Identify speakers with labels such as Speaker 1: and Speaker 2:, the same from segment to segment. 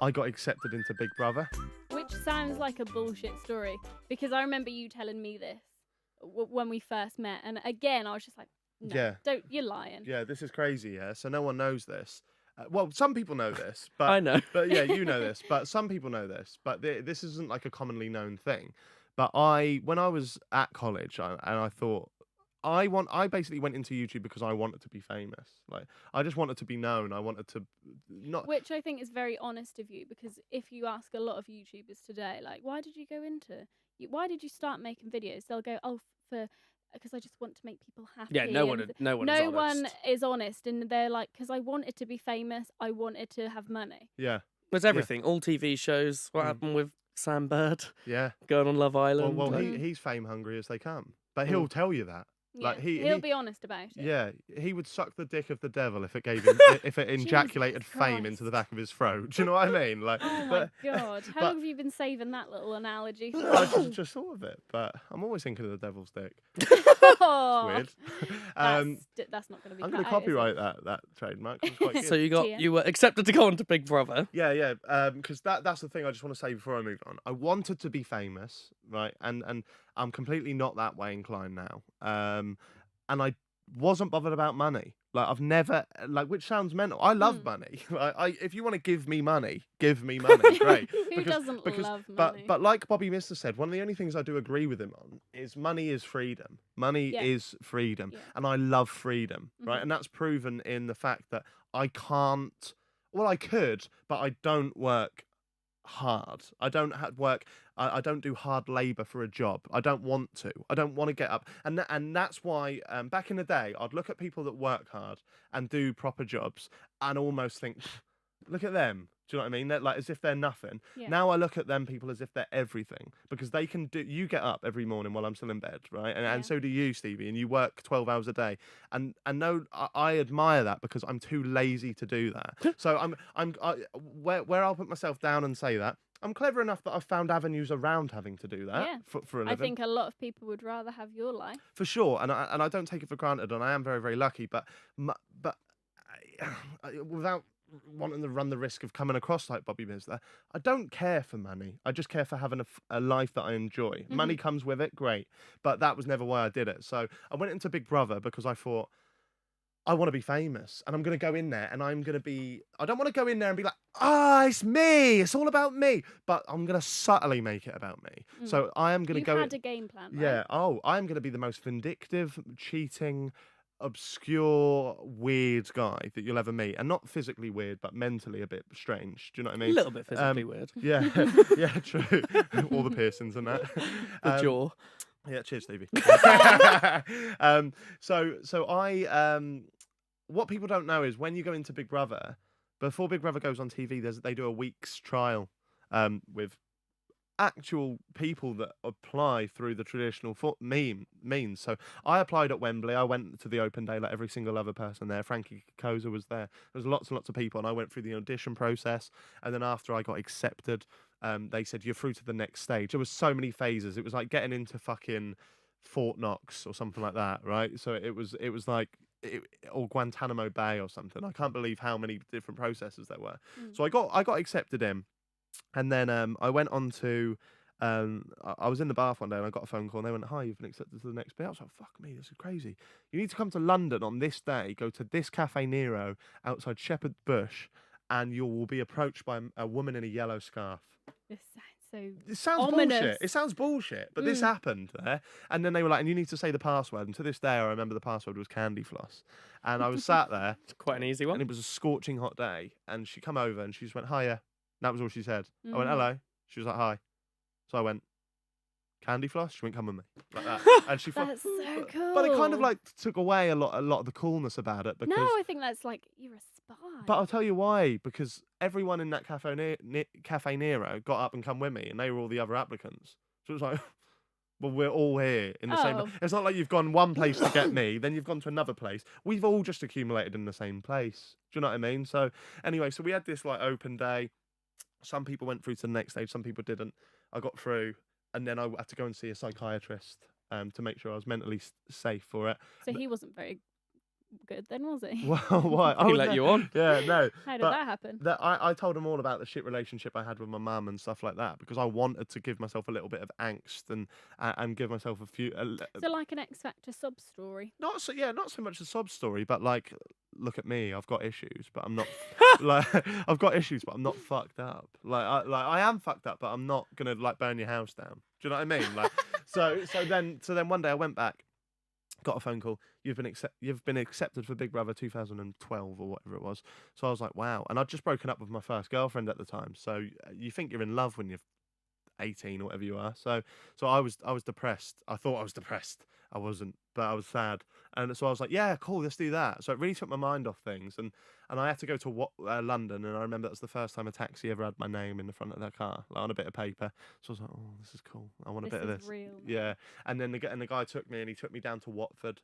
Speaker 1: I got accepted into Big Brother.
Speaker 2: Which sounds like a bullshit story, because I remember you telling me this when we first met, and again I was just like, no, you're lying.
Speaker 1: Yeah, this is crazy. Yeah, so no one knows this. Well, some people know this, but
Speaker 3: I know.
Speaker 1: But yeah, you know this, but some people know this, but this isn't like a commonly known thing. But when I was at college, I thought I basically went into YouTube because I wanted to be famous. Like, I just wanted to be known. I wanted to not.
Speaker 2: Which I think is very honest of you, because if you ask a lot of YouTubers today, like, why did you go into? Why did you start making videos? They'll go, oh, because I just want to make people happy.
Speaker 3: Yeah, no one
Speaker 2: is honest, and they're like, because I wanted to be famous, I wanted to have money.
Speaker 1: Yeah,
Speaker 3: there's everything. All TV shows. What happened with Sam Bird?
Speaker 1: Yeah,
Speaker 3: going on Love Island.
Speaker 1: Well, he's fame hungry as they come, but he'll tell you that.
Speaker 2: Yeah,
Speaker 1: like
Speaker 2: he'll be honest about it.
Speaker 1: Yeah, he would suck the dick of the devil if it gave him if it ejaculated fame into the back of his throat. Do you know what I mean? Like,
Speaker 2: oh my god, how long have you been saving that little analogy for?
Speaker 1: I just thought of it, but I'm always thinking of the devil's dick.
Speaker 2: It's weird. That's not going to be.
Speaker 1: I'm going to copyright that trademark. It's quite good.
Speaker 3: So you were accepted to go on to Big Brother.
Speaker 1: Yeah. Because that's the thing I just want to say before I move on. I wanted to be famous, right? And I'm completely not that way inclined now. And I wasn't bothered about money. Like, I've never, which sounds mental. I love money. If you want to give me money, great.
Speaker 2: Who doesn't love money?
Speaker 1: But like Bobby Mister said, one of the only things I do agree with him on is money is freedom. Money is freedom. Yeah. And I love freedom, right? And that's proven in the fact that I can't, well, I could, but I don't work hard. I don't work. I don't do hard labor for a job. I don't want to. I don't want to get up. And that's why back in the day, I'd look at people that work hard and do proper jobs and almost think, look at them. Do you know what I mean? They're like as if they're nothing. Yeah. Now I look at them people as if they're everything, because they can do. You get up every morning while I'm still in bed, right? And so do you, Stevie. And you work 12 hours a day. And no, I admire that because I'm too lazy to do that. So where I'll put myself down and say that, I'm clever enough that I've found avenues around having to do that for a living.
Speaker 2: I think a lot of people would rather have your life.
Speaker 1: For sure, and I don't take it for granted, and I am very, very lucky. But without wanting to run the risk of coming across like Bobby Mister, I don't care for money. I just care for having a life that I enjoy. Money comes with it, great, but that was never why I did it. So I went into Big Brother because I thought, I want to be famous, and I'm going to go in there, and I don't want to go in there and be like, it's me, it's all about me, but I'm going to subtly make it about me. So I am going to go.
Speaker 2: You had a game plan, right?
Speaker 1: Yeah, I'm going to be the most vindictive, cheating, obscure, weird guy that you'll ever meet. And not physically weird, but mentally a bit strange. Do you know what I mean?
Speaker 3: A little bit physically weird.
Speaker 1: Yeah, yeah, true. All the piercings and that.
Speaker 3: The jaw.
Speaker 1: Yeah, cheers, Stevie. So I what people don't know is when you go into Big Brother, before Big Brother goes on TV, they do a week's trial with actual people that apply through the traditional means. So I applied at Wembley. I went to the open day like every single other person there. Frankie Koza was there. There was lots and lots of people, and I went through the audition process. And then after I got accepted, they said, you're through to the next stage. There was so many phases. It was like getting into fucking Fort Knox or something like that, right? So it was like or Guantanamo Bay or something. I can't believe how many different processes there were. So I got accepted in, and then I went on to I was in the bath one day and I got a phone call and they went, hi, you've been accepted to the next bit. I was like, fuck me, this is crazy. You need to come to London on this day, go to this Cafe Nero outside Shepherd's Bush, and you will be approached by a woman in a yellow scarf.
Speaker 2: It sounds ominous.
Speaker 1: Bullshit. It sounds bullshit, but this happened there. And then they were like, and you need to say the password. And to this day, I remember the password was candy floss. And I was sat there.
Speaker 3: It's quite an easy one.
Speaker 1: And it was a scorching hot day. And she come over and she just went, hiya. That was all she said. I went, hello. She was like, hi. So I went, candy floss? She went, come with me. Like that. And she
Speaker 2: That's so cool.
Speaker 1: But it kind of like took away a lot of the coolness about it. Because,
Speaker 2: no, I think that's like, you're a spy.
Speaker 1: But I'll tell you why. Because everyone in that Cafe Nero got up and come with me, and they were all the other applicants. So it was like, well, we're all here in the same. It's not like you've gone one place to get me, then you've gone to another place. We've all just accumulated in the same place. Do you know what I mean? So anyway, so we had this like open day. Some people went through to the next stage, some people didn't. I got through, and then I had to go and see a psychiatrist to make sure I was mentally safe for it.
Speaker 2: So he wasn't very good then, was he?
Speaker 1: Well, why?
Speaker 3: He
Speaker 1: Oh,
Speaker 3: let
Speaker 1: no.
Speaker 3: you on.
Speaker 1: Yeah, no.
Speaker 2: How did
Speaker 1: But
Speaker 2: that happen?
Speaker 1: I told him all about the shit relationship I had with my mum and stuff like that because I wanted to give myself a little bit of angst and give myself a few.
Speaker 2: So like an X Factor sub story.
Speaker 1: Not so much a sob story, but like, look at me, I've got issues, but I'm not like I've got issues, but I'm not fucked up. I am fucked up, but I'm not gonna like burn your house down. Do you know what I mean? Like, so then one day I went back, got a phone call. You've been accepted for Big Brother 2012 or whatever it was. So I was like, wow. And I'd just broken up with my first girlfriend at the time. So you think you're in love when you're 18 or whatever you are. So I was depressed. I thought I was depressed. I wasn't, but I was sad. And so I was like, yeah, cool, let's do that. So it really took my mind off things. And I had to go to London, and I remember that was the first time a taxi ever had my name in the front of their car, like on a bit of paper. So I was like, oh, this is cool. I want a
Speaker 2: This
Speaker 1: bit of
Speaker 2: is
Speaker 1: this.
Speaker 2: real. now.
Speaker 1: Yeah. And then the guy took me, and he took me down to Watford.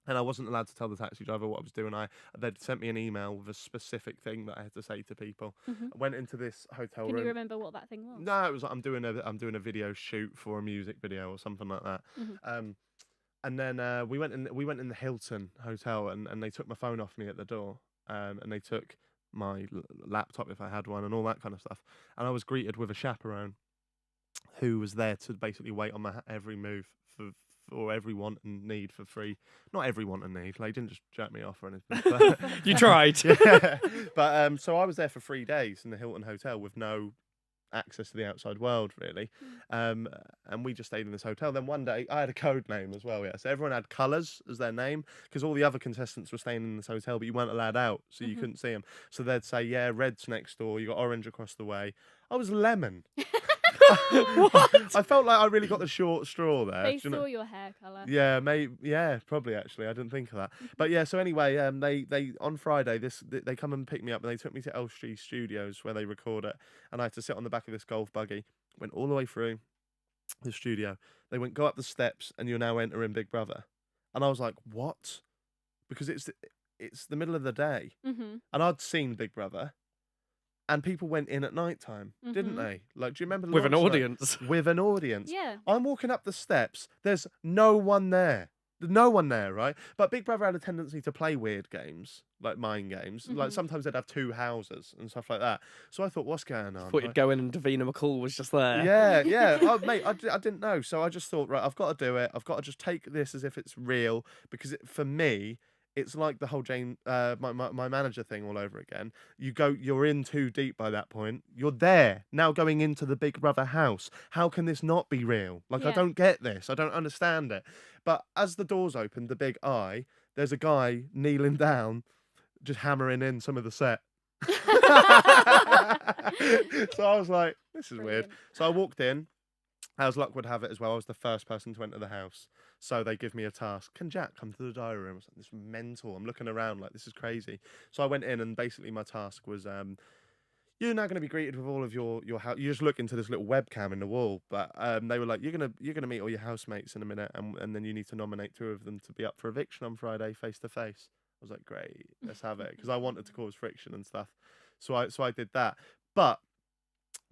Speaker 1: And I wasn't allowed to tell the taxi driver what I was doing. They'd sent me an email with a specific thing that I had to say to people.
Speaker 2: Mhm.
Speaker 1: I went into this hotel
Speaker 2: Can
Speaker 1: room.
Speaker 2: you remember what that thing was?
Speaker 1: No, it was like I'm doing a video shoot for a music video or something like that.
Speaker 2: Mhm.
Speaker 1: And then we went in the Hilton hotel, and they took my phone off me at the door. And they took my laptop if I had one and all that kind of stuff. And I was greeted with a chaperone who was there to basically wait on my every move for every want and need for free. Not every want and need. Like, he didn't just jack me off or anything. But,
Speaker 3: You tried.
Speaker 1: yeah. But so I was there for 3 days in the Hilton hotel with no access to the outside world, really. And we just stayed in this hotel. Then one day I had a code name as well. Yeah, so everyone had colours as their name because all the other contestants were staying in this hotel, but you weren't allowed out, so you couldn't see them. So they'd say, yeah, red's next door. You got orange across the way. I was lemon. I felt like I really got the short straw there.
Speaker 2: They
Speaker 1: do you know?
Speaker 2: saw your hair colour.
Speaker 1: Yeah, probably actually. I didn't think of that. But yeah, so anyway, they on Friday they come and pick me up, and they took me to Elstree Studios where they record it, and I had to sit on the back of this golf buggy. Went all the way through the studio. They went, go up the steps, and you're now entering Big Brother. And I was like, what? Because it's the middle of the day,
Speaker 2: Mm-hmm.
Speaker 1: and I'd seen Big Brother. And people went in at night time, didn't they? Like, do you remember
Speaker 3: With an
Speaker 1: launch night?
Speaker 3: audience.
Speaker 1: With an audience.
Speaker 2: Yeah.
Speaker 1: I'm walking up the steps. There's no one there. No one there, right? But Big Brother had a tendency to play weird games, like mind games. Like, sometimes they'd have 2 houses and stuff like that. So I thought, what's going on?
Speaker 3: Thought you'd go in and Davina McCall was just there.
Speaker 1: Yeah. Oh, mate, I didn't know. So I just thought, right, I've got to do it. I've got to just take this as if it's real. Because for me, it's like the whole my manager thing all over again. You're in too deep by that point. You're there now, going into the Big Brother house. How can this not be real? Like, I
Speaker 2: Yeah.
Speaker 1: don't get this. I don't understand it. But as the doors opened, the big eye, there's a guy kneeling down, just hammering in some of the set. So I was like, this is weird.
Speaker 2: Brilliant.
Speaker 1: So I walked in. As luck would have it as well, I was the first person to enter the house. So they give me a task. Can Jack come to the diary room? I was like, this is mental. I'm looking around like, this is crazy. So I went in, and basically my task was, you're now going to be greeted with all of your house. You just look into this little webcam in the wall. But they were like, you're gonna meet all your housemates in a minute, and then you need to nominate 2 of them to be up for eviction on Friday, face to face. I was like, great, let's have it, because I wanted to cause friction and stuff. So I did that. But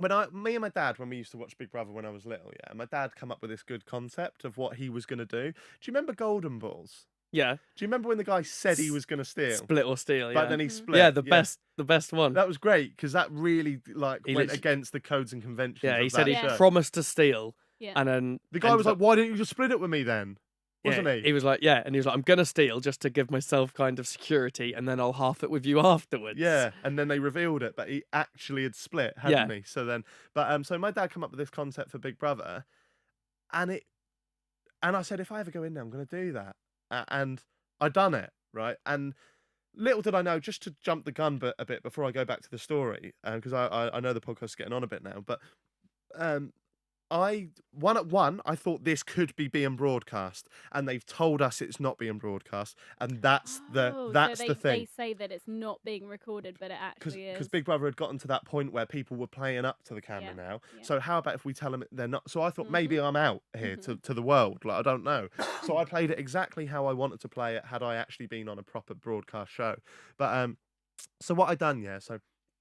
Speaker 1: me and my dad, when we used to watch Big Brother when I was little, yeah, my dad come up with this good concept of what he was going to do. Do you remember Golden Balls?
Speaker 3: Yeah.
Speaker 1: Do you remember when the guy said he was going to steal?
Speaker 3: Split or steal, yeah.
Speaker 1: But then he split.
Speaker 3: Yeah, the best one.
Speaker 1: That was great, because that really
Speaker 3: He
Speaker 1: went
Speaker 3: lit-
Speaker 1: against the codes and conventions.
Speaker 3: Yeah,
Speaker 1: of
Speaker 3: he said
Speaker 1: that
Speaker 3: he
Speaker 2: Yeah.
Speaker 1: show.
Speaker 3: promised to steal,
Speaker 2: Yeah.
Speaker 3: and then
Speaker 1: The guy
Speaker 3: ended
Speaker 1: was like,
Speaker 3: up-
Speaker 1: why didn't you just split it with me then? Wasn't he?
Speaker 3: He was like, yeah, and he was like, I'm gonna steal just to give myself kind of security, and then I'll half it with you afterwards.
Speaker 1: Yeah, and then they revealed it, but he actually had split, hadn't he? So then, so my dad come up with this concept for Big Brother, and I said, if I ever go in there, I'm going to do that, and I done it, right? And little did I know, just to jump the gun a bit before I go back to the story, because I know the podcast's getting on a bit now, but I thought this could be being broadcast, and they've told us it's not being broadcast, and that's
Speaker 2: Oh,
Speaker 1: the
Speaker 2: so
Speaker 1: thing.
Speaker 2: They say that it's not being recorded, but it actually is.
Speaker 1: Because Big Brother had gotten to that point where people were playing up to the camera
Speaker 2: Yeah,
Speaker 1: now.
Speaker 2: yeah.
Speaker 1: So how about if we tell them they're not? So I thought maybe I'm out here to the world. Like, I don't know. So I played it exactly how I wanted to play it had I actually been on a proper broadcast show. But so what I done, yeah. So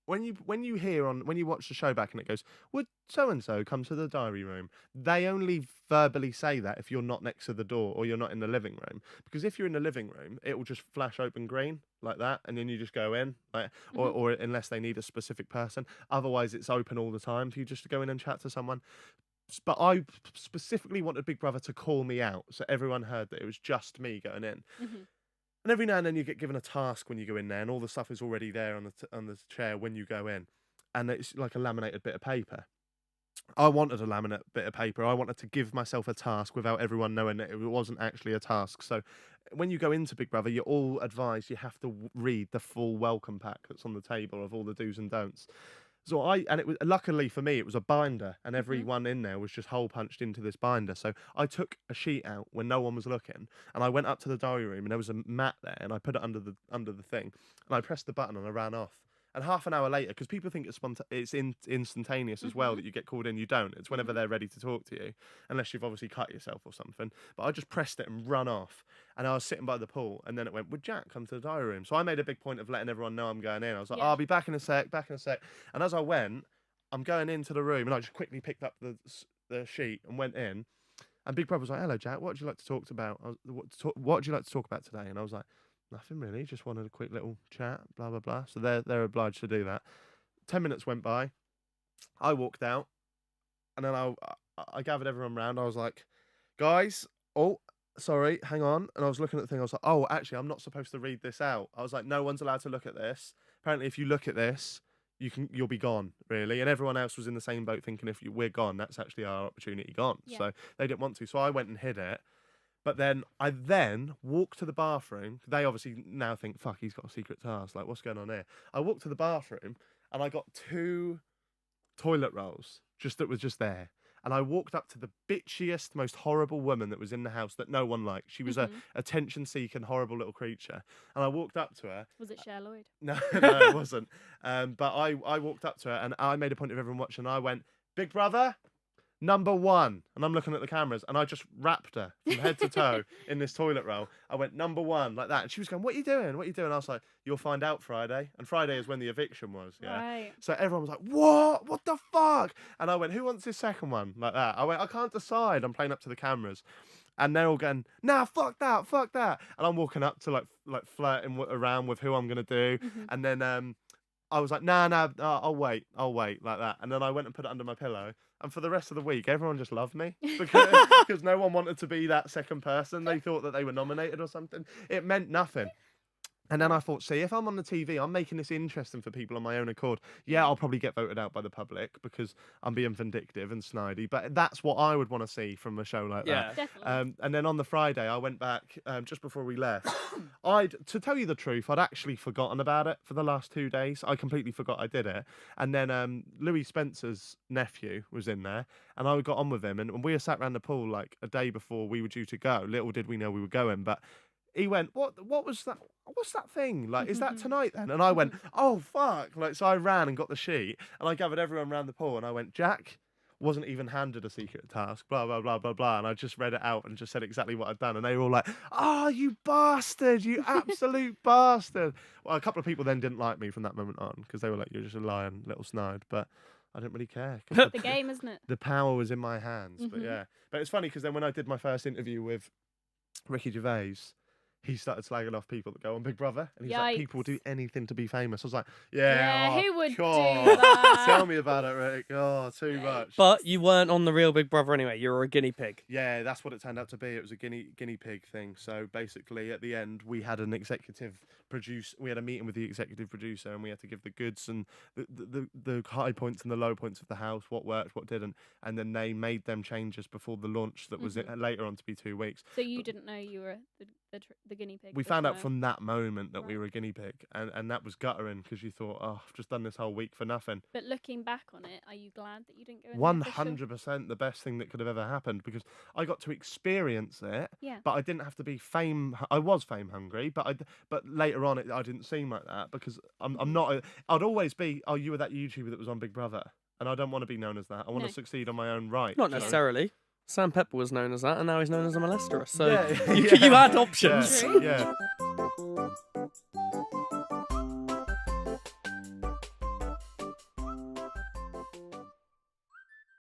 Speaker 1: when you watch the show back and it goes, would so and so come to the diary room? They only verbally say that if you're not next to the door or you're not in the living room. Because if you're in the living room, it will just flash open green like that, and then you just go in, like, or unless they need a specific person. Otherwise, it's open all the time for you just to go in and chat to someone. But I specifically wanted Big Brother to call me out, so everyone heard that it was just me going in. And every now and then you get given a task when you go in there, and all the stuff is already there on the chair when you go in, and it's like a laminated bit of paper. I wanted a laminate bit of paper. I wanted to give myself a task without everyone knowing that it wasn't actually a task. So when you go into Big Brother, you're all advised you have to read the full welcome pack that's on the table of all the do's and don'ts. So it was, luckily for me, it was a binder, and everyone in there was just hole punched into this binder. So I took a sheet out when no one was looking, and I went up to the diary room, and there was a mat there, and I put it under the thing, and I pressed the button, and I ran off. And half an hour later, because people think it's instantaneous as well that you get called in, you don't. It's whenever they're ready to talk to you, unless you've obviously cut yourself or something. But I just pressed it and run off, and I was sitting by the pool, and then it went, would Jack come to the diary room? So I made a big point of letting everyone know I'm going in. I was like, I'll be back in a sec. And as I went, I'm going into the room, and I just quickly picked up the sheet and went in. And Big Brother was like, hello, Jack, what would you like to talk about? What would you like to talk about today? And I was like, nothing really, just wanted a quick little chat, blah, blah, blah. So they're obliged to do that. 10 minutes went by. I walked out, and then I gathered everyone round. I was like, guys, oh, sorry, hang on. And I was looking at the thing. I was like, oh, actually, I'm not supposed to read this out. I was like, no one's allowed to look at this. Apparently, if you look at this, you'll be gone, really. And everyone else was in the same boat thinking we're gone, that's actually our opportunity gone. Yeah. So they didn't want to. So I went and hid it. But then I walked to the bathroom. They obviously now think, fuck, he's got a secret task. Like, what's going on here? I walked to the bathroom, and I got 2 toilet rolls that was just there. And I walked up to the bitchiest, most horrible woman that was in the house that no one liked. She was a attention-seeking, horrible little creature. And I walked up to her.
Speaker 2: Was it Cher Lloyd?
Speaker 1: No, it wasn't. But I walked up to her, and I made a point of everyone watching. And I went, Big Brother, number 1. And I'm looking at the cameras, and I just wrapped her from head to toe in this toilet roll. I went, number 1, like that. And she was going, what are you doing? What are you doing? I was like, you'll find out Friday. And Friday is when the eviction was. Yeah.
Speaker 2: Right.
Speaker 1: So everyone was like, what? What the fuck? And I went, who wants this second one? Like that. I went, I can't decide. I'm playing up to the cameras. And they're all going, nah, fuck that. And I'm walking up to like flirting around with who I'm going to do. And then I was like, nah, I'll wait, like that. And then I went and put it under my pillow. And for the rest of the week, everyone just loved me because no one wanted to be that second person. They thought that they were nominated or something. It meant nothing. And then I thought, see, if I'm on the TV, I'm making this interesting for people on my own accord. Yeah, I'll probably get voted out by the public because I'm being vindictive and snidey, but that's what I would want to see from a show like that.
Speaker 2: Definitely.
Speaker 1: And then on the Friday, I went back just before we left. To tell you the truth, I'd actually forgotten about it for the last 2 days. I completely forgot I did it. And then Louis Spencer's nephew was in there, and I got on with him, and we were sat around the pool like a day before we were due to go. Little did we know we were going, but he went, what was that? What's that thing? Like, is that tonight then? And I went, oh, fuck. Like, so I ran and got the sheet, and I gathered everyone around the pool, and I went, Jack wasn't even handed a secret task, blah, blah, blah, blah, blah. And I just read it out and just said exactly what I'd done. And they were all like, oh, you bastard, you absolute bastard. Well, a couple of people then didn't like me from that moment on because they were like, you're just a lying little snide. But I didn't really care.
Speaker 2: The game, isn't it?
Speaker 1: The power was in my hands. But yeah. But it's funny because then when I did my first interview with Ricky Gervais, he started slagging off people that go on Big Brother. And he's like, people do anything to be famous. I was like, yeah,
Speaker 2: who would
Speaker 1: God.
Speaker 2: do that?
Speaker 1: Tell me about it, Rick. Oh, too much.
Speaker 3: But you weren't on the real Big Brother anyway. You were a guinea pig.
Speaker 1: Yeah, that's what it turned out to be. It was a guinea pig thing. So basically, at the end, we had an executive producer. We had a meeting with the executive producer, and we had to give the goods and the high points and the low points of the house, what worked, what didn't. And then they made them changes before the launch that was later on to be 2 weeks.
Speaker 2: So you didn't know you were the guinea pig?
Speaker 1: We found out from that moment that we were a guinea pig, and that was guttering because you thought, oh, I've just done this whole week for nothing.
Speaker 2: But looking back on it, are you glad that you didn't go in?
Speaker 1: 100% the best thing that could have ever happened because I got to experience it.
Speaker 2: Yeah.
Speaker 1: But I didn't have to be fame. I was fame hungry, but later on I didn't seem like that because I'm not. I'd always be. Oh, you were that YouTuber that was on Big Brother, and I don't want to be known as that. I want to succeed on my own right.
Speaker 3: Not necessarily. Sam Pepper was known as that, and now he's known as a molester. So
Speaker 1: yeah.
Speaker 3: you had options.
Speaker 1: Yeah.